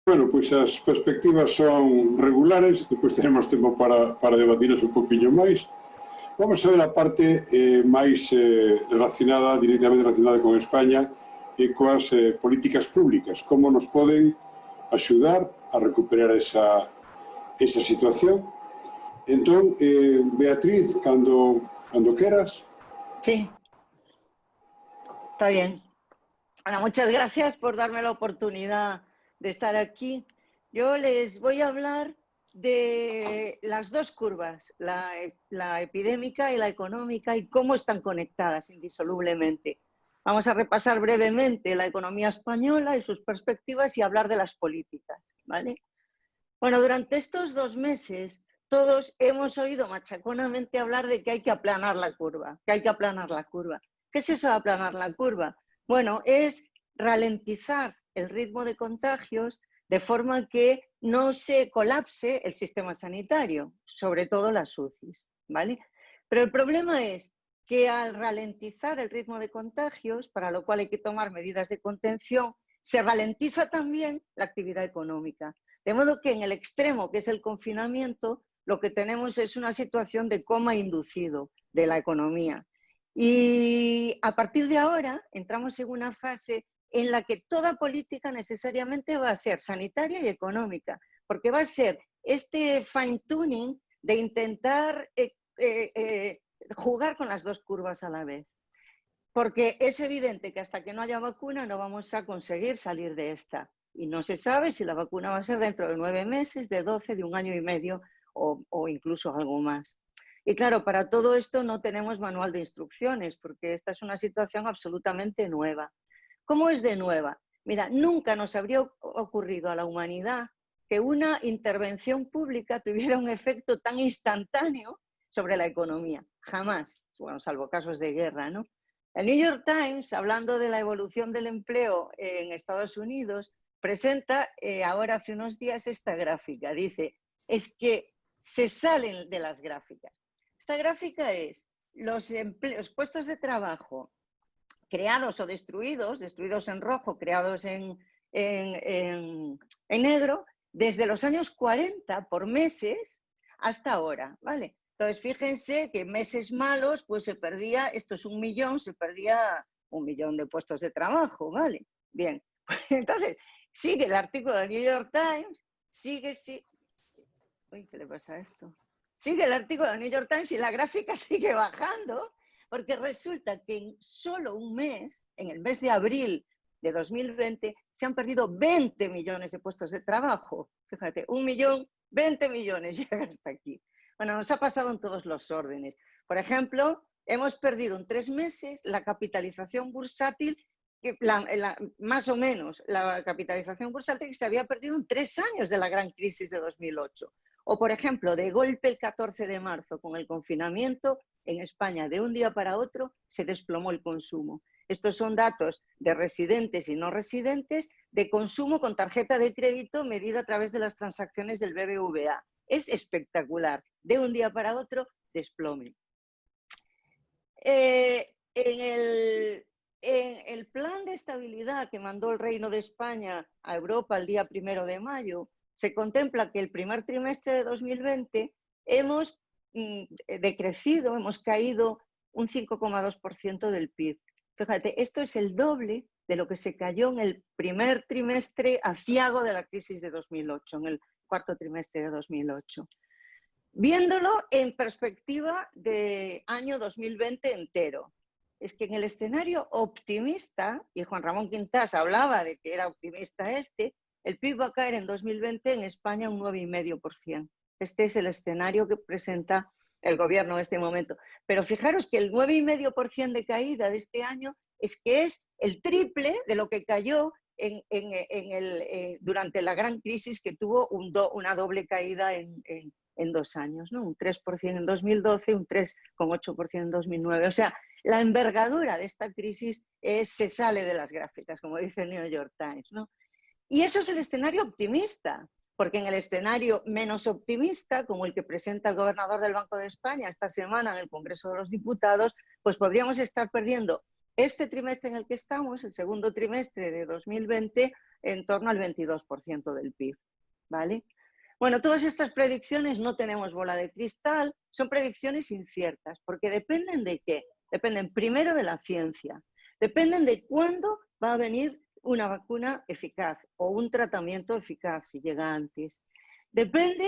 Bueno, pois as perspectivas son regulares, depois teremos tempo para debatirlas un poquinho máis. Vamos a ver a parte máis relacionada, directamente relacionada con España e coas políticas públicas, como nos poden axudar a recuperar esa situación. Entón, Beatriz, cando queras. Sí, está bien. Bueno, muchas gracias por darme la oportunidad de estar aquí. Yo les voy a hablar de las dos curvas, la epidémica y la económica, y cómo están conectadas indisolublemente. Vamos a repasar brevemente la economía española y sus perspectivas y hablar de las políticas, ¿vale? Bueno, durante estos 2 meses todos hemos oído machaconamente hablar de que hay que aplanar la curva, que hay que aplanar la curva. ¿Qué es eso de aplanar la curva? Bueno, es ralentizar el ritmo de contagios de forma que no se colapse el sistema sanitario, sobre todo las UCIs, ¿vale? Pero el problema es que al ralentizar el ritmo de contagios, para lo cual hay que tomar medidas de contención, se ralentiza también la actividad económica. De modo que en el extremo, que es el confinamiento, lo que tenemos es una situación de coma inducido de la economía. Y a partir de ahora entramos en una fase en la que toda política necesariamente va a ser sanitaria y económica, porque va a ser este fine-tuning de intentar jugar con las dos curvas a la vez. Porque es evidente que hasta que no haya vacuna no vamos a conseguir salir de esta. Y no se sabe si la vacuna va a ser dentro de 9 meses, de 12, de 1 año y medio o incluso algo más. Y claro, para todo esto no tenemos manual de instrucciones, porque esta es una situación absolutamente nueva. ¿Cómo es de nueva? Mira, nunca nos habría ocurrido a la humanidad que una intervención pública tuviera un efecto tan instantáneo sobre la economía. Jamás, bueno, salvo casos de guerra, ¿no? El New York Times, hablando de la evolución del empleo en Estados Unidos, presenta ahora hace unos días esta gráfica. Dice, es que se salen de las gráficas. Esta gráfica es los puestos de trabajo creados o destruidos en rojo, creados en negro, desde los años 40 por meses hasta ahora, ¿vale? Entonces, fíjense que meses malos, pues se perdía, esto es 1 millón, se perdía 1 millón de puestos de trabajo, ¿vale? Bien, entonces, sigue el artículo del New York Times, uy, ¿qué le pasa a esto? Sigue el artículo del New York Times y la gráfica sigue bajando, porque resulta que en solo un mes, en el mes de abril de 2020, se han perdido 20 millones de puestos de trabajo. Fíjate, 1 millón, 20 millones, llega hasta aquí. Bueno, nos ha pasado en todos los órdenes. Por ejemplo, hemos perdido en 3 meses la capitalización bursátil, más o menos la capitalización bursátil que se había perdido en 3 años de la gran crisis de 2008. O, por ejemplo, de golpe el 14 de marzo, con el confinamiento, en España de un día para otro se desplomó el consumo. Estos son datos de residentes y no residentes de consumo con tarjeta de crédito medida a través de las transacciones del BBVA. Es espectacular. De un día para otro, desplome. En el plan de estabilidad que mandó el Reino de España a Europa el día 1 de mayo, se contempla que el primer trimestre de 2020 hemos decrecido, hemos caído un 5,2% del PIB. Fíjate, esto es el doble de lo que se cayó en el primer trimestre aciago de la crisis de 2008, en el cuarto trimestre de 2008. Viéndolo en perspectiva de año 2020 entero, es que en el escenario optimista, y Juan Ramón Quintás hablaba de que era optimista el PIB va a caer en 2020 en España un 9,5%. Este es el escenario que presenta el gobierno en este momento. Pero fijaros que el 9,5% de caída de este año es que es el triple de lo que cayó durante la gran crisis, que tuvo una doble caída en 2 años, ¿no? Un 3% en 2012, un 3,8% en 2009. O sea, la envergadura de esta crisis se sale de las gráficas, como dice el New York Times, ¿no? Y eso es el escenario optimista, porque en el escenario menos optimista, como el que presenta el gobernador del Banco de España esta semana en el Congreso de los Diputados, pues podríamos estar perdiendo este trimestre en el que estamos, el segundo trimestre de 2020, en torno al 22% del PIB, ¿vale? Bueno, todas estas predicciones no tenemos bola de cristal, son predicciones inciertas, porque dependen de qué. Dependen primero de la ciencia, dependen de cuándo va a venir una vacuna eficaz o un tratamiento eficaz, si llega antes. Depende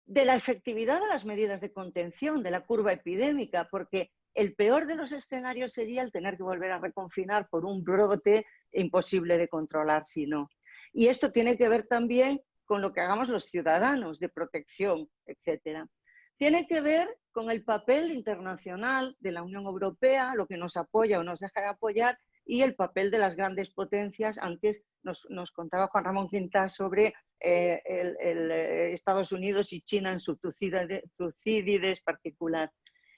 de la efectividad de las medidas de contención, de la curva epidémica, porque el peor de los escenarios sería el tener que volver a reconfinar por un brote imposible de controlar si no. Y esto tiene que ver también con lo que hagamos los ciudadanos de protección, etcétera. Tiene que ver con el papel internacional de la Unión Europea, lo que nos apoya o nos deja de apoyar, y el papel de las grandes potencias. Antes nos contaba Juan Ramón Quintás sobre Estados Unidos y China en su Tucídides particular.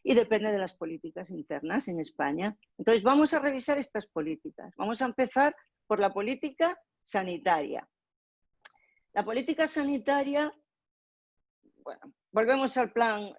Y depende de las políticas internas en España. Entonces vamos a revisar estas políticas. Vamos a empezar por la política sanitaria. La política sanitaria, bueno, volvemos al plan,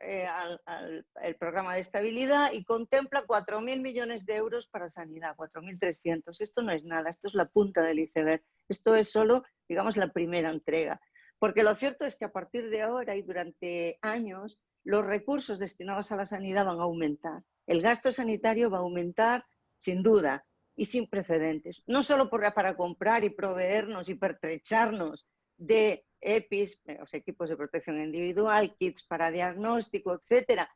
al programa de estabilidad, y contempla 4.000 millones de euros para sanidad, 4.300. Esto no es nada, esto es la punta del iceberg. Esto es solo, digamos, la primera entrega. Porque lo cierto es que a partir de ahora y durante años, los recursos destinados a la sanidad van a aumentar. El gasto sanitario va a aumentar sin duda y sin precedentes. No solo para comprar y proveernos y pertrecharnos de EPIs, los equipos de protección individual, kits para diagnóstico, etcétera.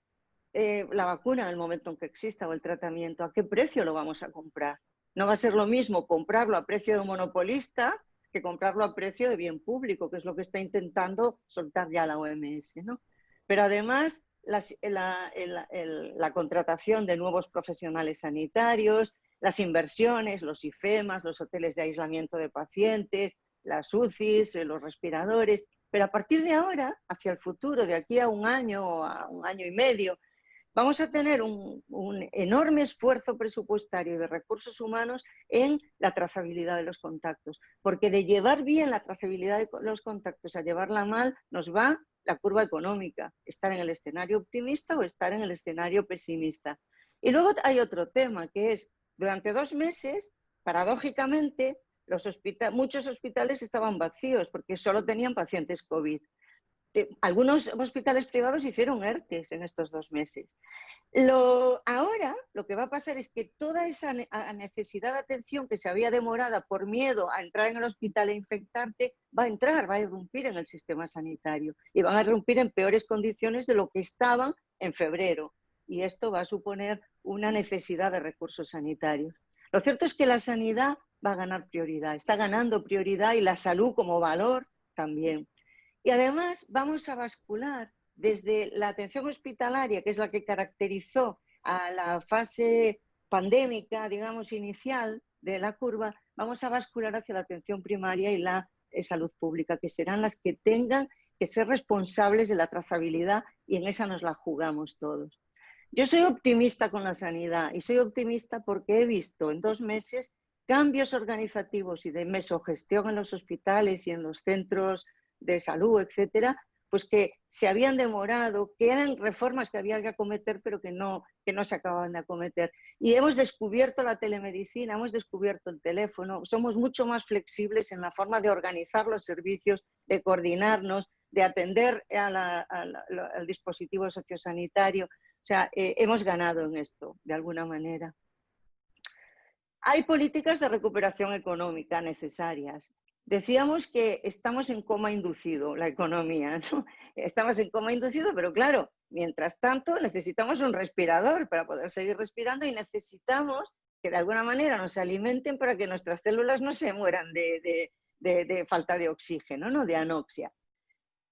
La vacuna en el momento en que exista o el tratamiento, ¿a qué precio lo vamos a comprar? No va a ser lo mismo comprarlo a precio de un monopolista que comprarlo a precio de bien público, que es lo que está intentando soltar ya la OMS, ¿no? Pero además, la contratación de nuevos profesionales sanitarios, las inversiones, los IFEMAS, los hoteles de aislamiento de pacientes, las UCIs, los respiradores, pero a partir de ahora, hacia el futuro, de aquí a un año o a un año y medio, vamos a tener un enorme esfuerzo presupuestario y de recursos humanos en la trazabilidad de los contactos, porque de llevar bien la trazabilidad de los contactos a llevarla mal, nos va la curva económica, estar en el escenario optimista o estar en el escenario pesimista. Y luego hay otro tema, que es, durante 2 meses, paradójicamente, muchos hospitales estaban vacíos porque solo tenían pacientes COVID. Algunos hospitales privados hicieron ERTES en estos 2 meses. Ahora lo que va a pasar es que toda esa necesidad de atención que se había demorado por miedo a entrar en el hospital e infectarte, va a irrumpir en el sistema sanitario y van a irrumpir en peores condiciones de lo que estaban en febrero. Y esto va a suponer una necesidad de recursos sanitarios. Lo cierto es que la sanidad va a ganar prioridad, está ganando prioridad, y la salud como valor también. Y además vamos a bascular desde la atención hospitalaria, que es la que caracterizó a la fase pandémica, digamos, inicial de la curva, vamos a bascular hacia la atención primaria y la salud pública, que serán las que tengan que ser responsables de la trazabilidad, y en esa nos la jugamos todos. Yo soy optimista con la sanidad, y soy optimista porque he visto en 2 meses cambios organizativos y de mesogestión en los hospitales y en los centros de salud, etcétera, pues que se habían demorado, que eran reformas que había que acometer, pero que no se acababan de acometer. Y hemos descubierto la telemedicina, hemos descubierto el teléfono, somos mucho más flexibles en la forma de organizar los servicios, de coordinarnos, de atender al dispositivo sociosanitario. O sea, hemos ganado en esto, de alguna manera. Hay políticas de recuperación económica necesarias. Decíamos que estamos en coma inducido, la economía, ¿no? Estamos en coma inducido, pero claro, mientras tanto necesitamos un respirador para poder seguir respirando, y necesitamos que de alguna manera nos alimenten para que nuestras células no se mueran de falta de oxígeno, ¿no? De anoxia.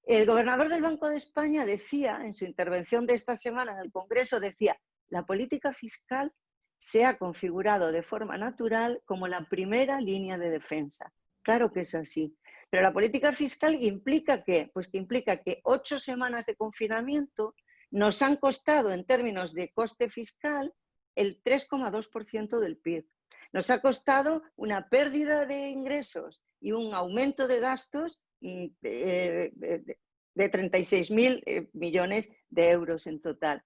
El gobernador del Banco de España decía, en su intervención de esta semana en el Congreso, decía, la política fiscal se ha configurado de forma natural como la primera línea de defensa. Claro que es así. Pero la política fiscal implica ¿qué? Pues que implica que 8 semanas de confinamiento nos han costado, en términos de coste fiscal, el 3,2% del PIB. Nos ha costado una pérdida de ingresos y un aumento de gastos de 36.000 millones de euros en total.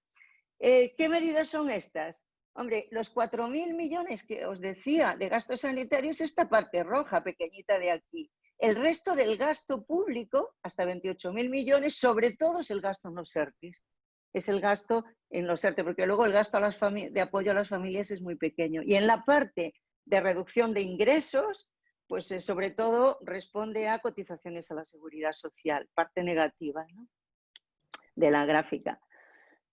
¿Qué medidas son estas? Hombre, los 4.000 millones que os decía de gastos sanitarios, esta parte roja pequeñita de aquí. El resto del gasto público, hasta 28.000 millones, sobre todo es el gasto en los ERTES. Es el gasto en los ERTE, porque luego el gasto de apoyo a las familias es muy pequeño. Y en la parte de reducción de ingresos, pues sobre todo responde a cotizaciones a la seguridad social, parte negativa, ¿no?, de la gráfica.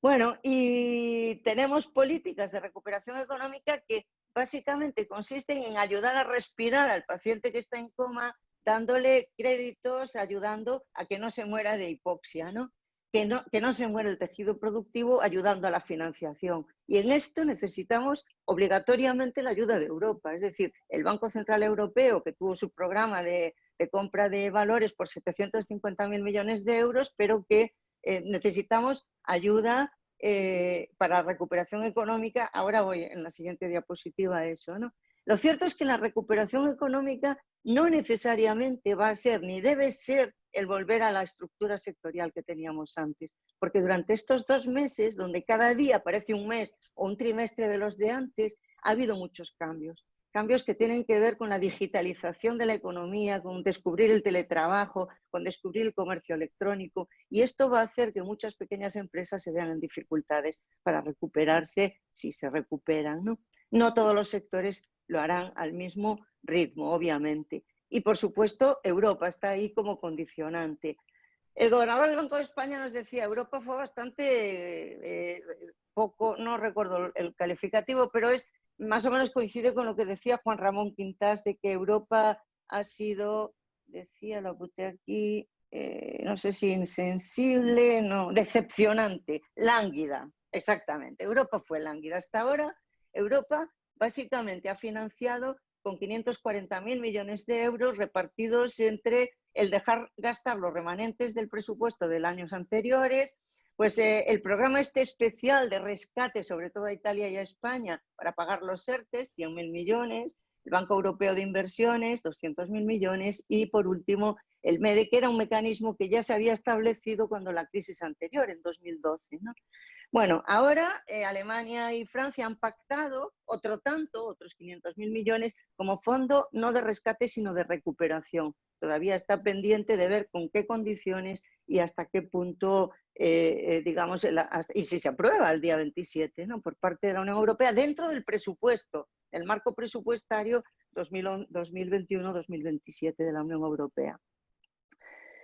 Bueno, y tenemos políticas de recuperación económica que básicamente consisten en ayudar a respirar al paciente que está en coma, dándole créditos, ayudando a que no se muera de hipoxia, ¿no? Que no se muera el tejido productivo, ayudando a la financiación. Y en esto necesitamos obligatoriamente la ayuda de Europa. Es decir, el Banco Central Europeo, que tuvo su programa de compra de valores por 750.000 millones de euros, pero que necesitamos ayuda para recuperación económica. Ahora voy en la siguiente diapositiva a eso, ¿no? Lo cierto es que la recuperación económica no necesariamente va a ser ni debe ser el volver a la estructura sectorial que teníamos antes, porque durante estos 2 meses, donde cada día parece un mes o un trimestre de los de antes, ha habido muchos cambios. Cambios que tienen que ver con la digitalización de la economía, con descubrir el teletrabajo, con descubrir el comercio electrónico, y esto va a hacer que muchas pequeñas empresas se vean en dificultades para recuperarse, si se recuperan, ¿no? No todos los sectores lo harán al mismo ritmo, obviamente. Y, por supuesto, Europa está ahí como condicionante. El gobernador del Banco de España nos decía, Europa fue bastante poco, no recuerdo el calificativo, pero es más o menos coincide con lo que decía Juan Ramón Quintás, de que Europa ha sido, decía, lo apunté aquí, no sé si insensible, no, decepcionante, lánguida, exactamente. Europa fue lánguida. Hasta ahora, Europa básicamente ha financiado con 540.000 millones de euros repartidos entre el dejar gastar los remanentes del presupuesto de años anteriores, pues el programa este especial de rescate, sobre todo a Italia y a España, para pagar los ERTES, 100.000 millones, el Banco Europeo de Inversiones, 200.000 millones, y por último el MEDE, que era un mecanismo que ya se había establecido cuando la crisis anterior, en 2012, ¿no? Bueno, ahora Alemania y Francia han pactado otro tanto, otros 500.000 millones, como fondo no de rescate, sino de recuperación. Todavía está pendiente de ver con qué condiciones y hasta qué punto, digamos, y si se aprueba el día 27, ¿no?, por parte de la Unión Europea, dentro del presupuesto, el marco presupuestario 2021-2027 de la Unión Europea.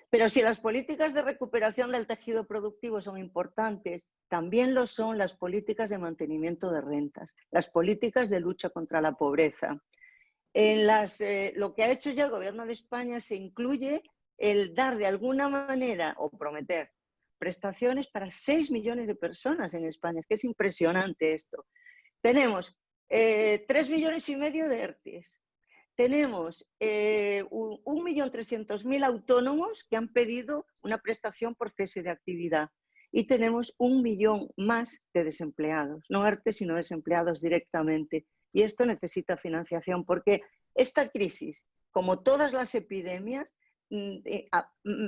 Pero si las políticas de recuperación del tejido productivo son importantes, también lo son las políticas de mantenimiento de rentas, las políticas de lucha contra la pobreza. En lo que ha hecho ya el Gobierno de España se incluye el dar de alguna manera o prometer prestaciones para 6 millones de personas en España. Es que es impresionante esto. Tenemos 3,5 millones de ERTES. Tenemos 1.300.000 autónomos que han pedido una prestación por cese de actividad y tenemos 1 millón más de desempleados, no ERTE, sino desempleados directamente. Y esto necesita financiación porque esta crisis, como todas las epidemias,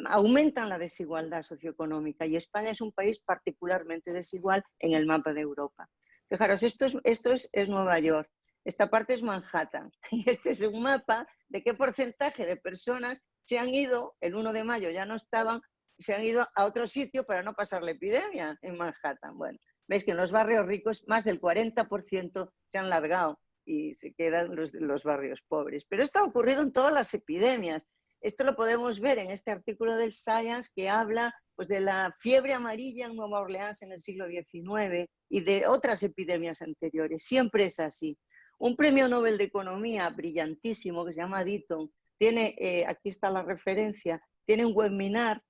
aumentan la desigualdad socioeconómica y España es un país particularmente desigual en el mapa de Europa. Fijaros, esto es Nueva York. Esta parte es Manhattan y este es un mapa de qué porcentaje de personas se han ido, el 1 de mayo ya no estaban, se han ido a otro sitio para no pasar la epidemia en Manhattan. Bueno, veis que en los barrios ricos más del 40% se han largado y se quedan los barrios pobres. Pero esto ha ocurrido en todas las epidemias. Esto lo podemos ver en este artículo del Science que habla pues, de la fiebre amarilla en Nueva Orleans en el siglo XIX y de otras epidemias anteriores. Siempre es así. Un premio Nobel de Economía brillantísimo que se llama Deaton, tiene, aquí está la referencia, tiene un webinar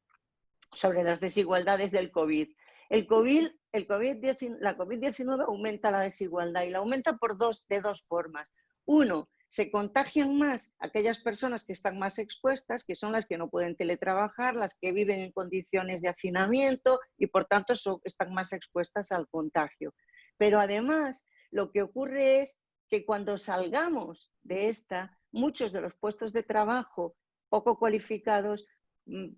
sobre las desigualdades del COVID. La COVID-19 aumenta la desigualdad y la aumenta de dos formas. Uno, se contagian más aquellas personas que están más expuestas, que son las que no pueden teletrabajar, las que viven en condiciones de hacinamiento y por tanto están más expuestas al contagio. Pero además lo que ocurre es que cuando salgamos de esta, muchos de los puestos de trabajo poco cualificados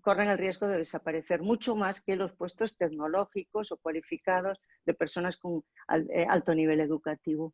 corren el riesgo de desaparecer, mucho más que los puestos tecnológicos o cualificados de personas con alto nivel educativo.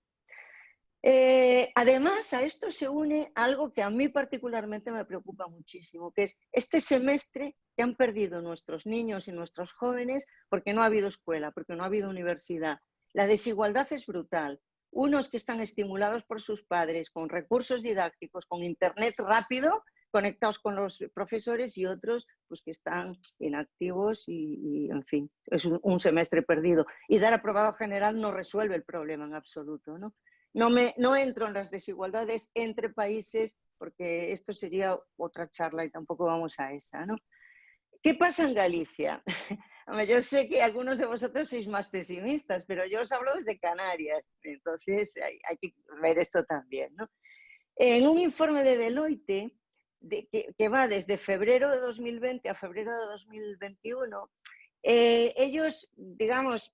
Además, a esto se une algo que a mí particularmente me preocupa muchísimo, que es este semestre que han perdido nuestros niños y nuestros jóvenes porque no ha habido escuela, porque no ha habido universidad. La desigualdad es brutal. Unos que están estimulados por sus padres, con recursos didácticos, con internet rápido, conectados con los profesores, y otros pues que están inactivos y en fin, es un semestre perdido. Y dar aprobado general no resuelve el problema en absoluto, ¿no? No entro en las desigualdades entre países porque esto sería otra charla y tampoco vamos a esa, ¿no? ¿Qué pasa en Galicia? Yo sé que algunos de vosotros sois más pesimistas, pero yo os hablo desde Canarias, entonces hay que ver esto también, ¿no? En un informe de Deloitte, que va desde febrero de 2020 a febrero de 2021, ellos, digamos,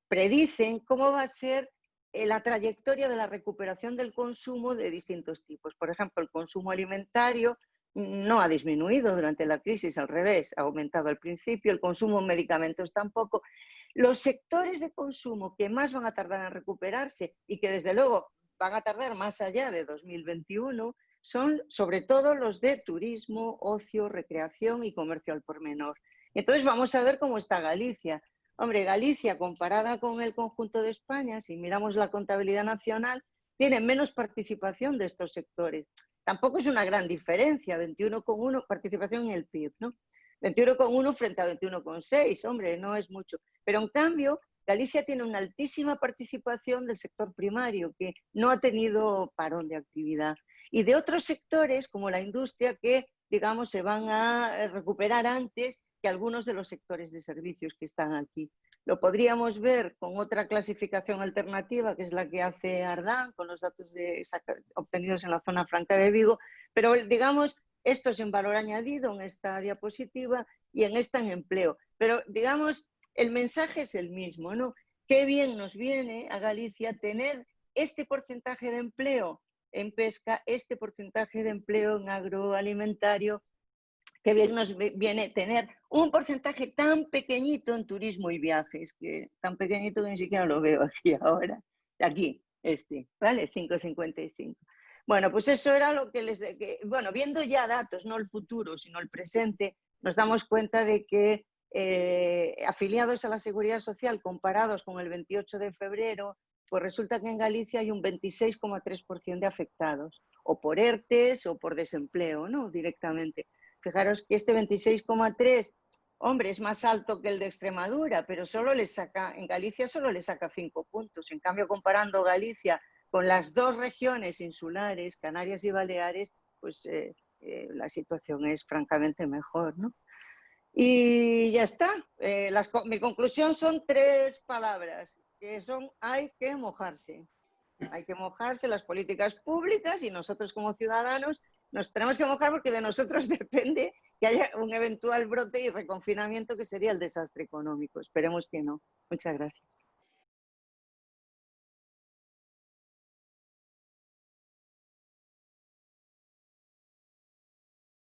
predicen cómo va a ser la trayectoria de la recuperación del consumo de distintos tipos. Por ejemplo, el consumo alimentario no ha disminuido durante la crisis, al revés, ha aumentado al principio, el consumo en medicamentos tampoco. Los sectores de consumo que más van a tardar en recuperarse y que desde luego van a tardar más allá de 2021 son sobre todo los de turismo, ocio, recreación y comercio al por menor. Entonces vamos a ver cómo está Galicia. Hombre, Galicia, comparada con el conjunto de España, si miramos la contabilidad nacional, tiene menos participación de estos sectores. Tampoco es una gran diferencia, 21,1 participación en el PIB, ¿no? 21,1 frente a 21,6, hombre, no es mucho. Pero en cambio, Galicia tiene una altísima participación del sector primario, que no ha tenido parón de actividad. Y de otros sectores, como la industria, que, digamos, se van a recuperar antes que algunos de los sectores de servicios que están aquí. Lo podríamos ver con otra clasificación alternativa, que es la que hace Ardán, con los datos obtenidos en la zona franca de Vigo, pero digamos, esto es en valor añadido en esta diapositiva y en esta en empleo. Pero digamos, el mensaje es el mismo, ¿no? Qué bien nos viene a Galicia tener este porcentaje de empleo en pesca, este porcentaje de empleo en agroalimentario. Qué bien nos viene tener un porcentaje tan pequeñito en turismo y viajes, que tan pequeñito que ni siquiera lo veo aquí ahora. Aquí, ¿vale? 5,55. Bueno, pues eso era lo que bueno, viendo ya datos, no el futuro, sino el presente, nos damos cuenta de que afiliados a la Seguridad Social comparados con el 28 de febrero, pues resulta que en Galicia hay un 26,3% de afectados, o por ERTES o por desempleo, ¿no? Directamente. Fijaros que este 26,3, hombre, es más alto que el de Extremadura, pero en Galicia solo le saca 5 puntos. En cambio, comparando Galicia con las dos regiones insulares, Canarias y Baleares, pues la situación es francamente mejor, ¿no? Y ya está. Mi conclusión son 3 palabras, que son: hay que mojarse. Hay que mojarse las políticas públicas y nosotros como ciudadanos nos tenemos que mojar porque de nosotros depende que haya un eventual brote y reconfinamiento, que sería el desastre económico. Esperemos que no. Muchas gracias.